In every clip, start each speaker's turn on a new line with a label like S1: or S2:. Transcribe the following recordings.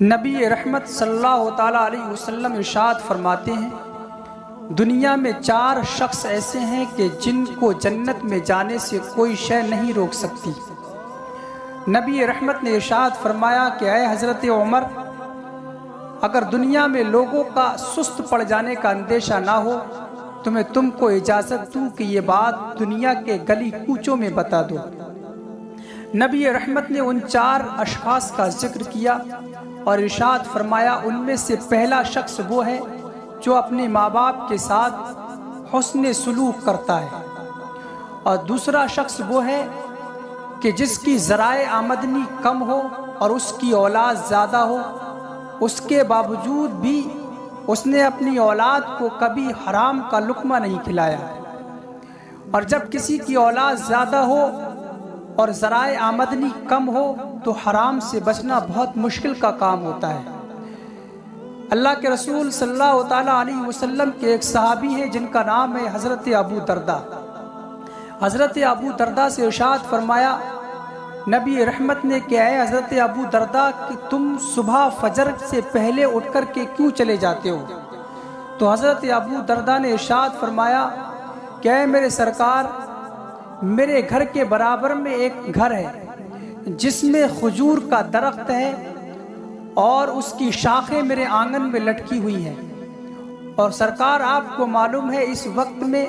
S1: نبی رحمت صلی اللہ تعالیٰ علیہ وسلم ارشاد فرماتے ہیں، دنیا میں 4 شخص ایسے ہیں کہ جن کو جنت میں جانے سے کوئی شے نہیں روک سکتی۔ نبی رحمت نے ارشاد فرمایا کہ اے حضرت عمر، اگر دنیا میں لوگوں کا سست پڑ جانے کا اندیشہ نہ ہو تو میں تم کو اجازت دوں کہ یہ بات دنیا کے گلی کوچوں میں بتا دو۔ نبی رحمت نے ان 4 اشخاص کا ذکر کیا اور ارشاد فرمایا، ان میں سے پہلا شخص وہ ہے جو اپنے ماں باپ کے ساتھ حسن سلوک کرتا ہے، اور دوسرا شخص وہ ہے کہ جس کی ذرائع آمدنی کم ہو اور اس کی اولاد زیادہ ہو، اس کے باوجود بھی اس نے اپنی اولاد کو کبھی حرام کا لقمہ نہیں کھلایا۔ اور جب کسی کی اولاد زیادہ ہو اور ذرائع آمدنی کم ہو تو حرام سے بچنا بہت مشکل کا کام ہوتا ہے۔ اللہ کے رسول صلی اللہ تعالیٰ علیہ وسلم کے ایک صحابی ہیں جن کا نام ہے حضرت ابو درداء۔ حضرت ابو درداء سے ارشاد فرمایا نبی رحمت نے کہ اے حضرت ابو درداء کہ تم صبح فجر سے پہلے اٹھ کر کے کیوں چلے جاتے ہو؟ تو حضرت ابو درداء نے ارشاد فرمایا کہ اے میرے سرکار، میرے گھر کے برابر میں ایک گھر ہے جس میں کھجور کا درخت ہے اور اس کی شاخیں میرے آنگن میں لٹکی ہوئی ہیں، اور سرکار آپ کو معلوم ہے اس وقت میں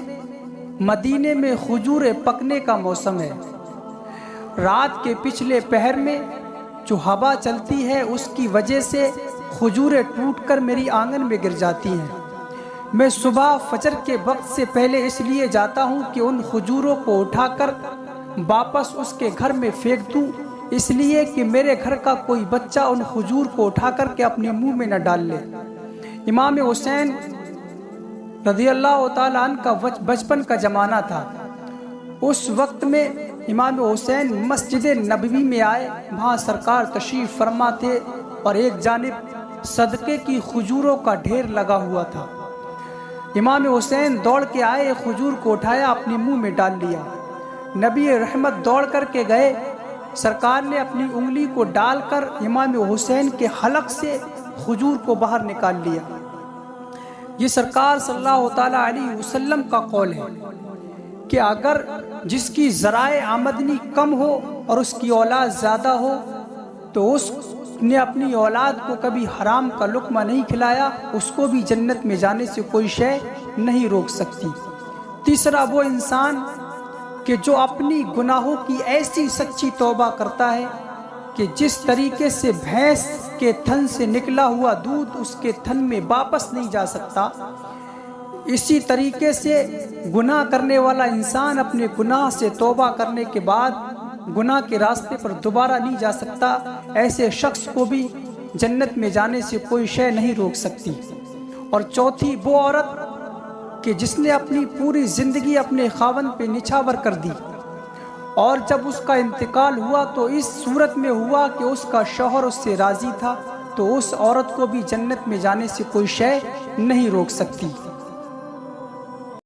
S1: مدینے میں کھجور پکنے کا موسم ہے۔ رات کے پچھلے پہر میں جو ہوا چلتی ہے اس کی وجہ سے کھجوریں ٹوٹ کر میری آنگن میں گر جاتی ہیں۔ میں صبح فجر کے وقت سے پہلے اس لیے جاتا ہوں کہ ان کھجوروں کو اٹھا کر واپس اس کے گھر میں پھینک دوں، اس لیے کہ میرے گھر کا کوئی بچہ ان کھجور کو اٹھا کر کے اپنے منہ میں نہ ڈال لے۔ امام حسین رضی اللہ تعالیٰ عنہ کا بچپن کا زمانہ تھا۔ اس وقت میں امام حسین مسجد نبوی میں آئے، وہاں سرکار تشریف فرما تھے اور ایک جانب صدقے کی کھجوروں کا ڈھیر لگا ہوا تھا۔ امام حسین دوڑ کے آئے، کھجور کو اٹھایا، اپنے منہ میں ڈال لیا۔ نبی رحمت دوڑ کر کے گئے، سرکار نے اپنی انگلی کو ڈال کر امام حسین کے حلق سے کھجور کو باہر نکال لیا۔ یہ سرکار صلی اللہ تعالیٰ علیہ وسلم کا قول ہے کہ اگر جس کی ذرائع آمدنی کم ہو اور اس کی اولاد زیادہ ہو تو اس نے اپنی اولاد کو کبھی حرام کا لقمہ نہیں کھلایا، اس کو بھی جنت میں جانے سے کوئی شے نہیں روک سکتی۔ تیسرا وہ انسان کہ جو اپنی گناہوں کی ایسی سچی توبہ کرتا ہے کہ جس طریقے سے بھینس کے تھن سے نکلا ہوا دودھ اس کے تھن میں واپس نہیں جا سکتا، اسی طریقے سے گناہ کرنے والا انسان اپنے گناہ سے توبہ کرنے کے بعد گناہ کے راستے پر دوبارہ نہیں جا سکتا، ایسے شخص کو بھی جنت میں جانے سے کوئی شے نہیں روک سکتی۔ اور چوتھی وہ عورت کہ جس نے اپنی پوری زندگی اپنے خاوند پہ نچھاور کر دی، اور جب اس کا انتقال ہوا تو اس صورت میں ہوا کہ اس کا شوہر اس سے راضی تھا، تو اس عورت کو بھی جنت میں جانے سے کوئی شے نہیں روک سکتی۔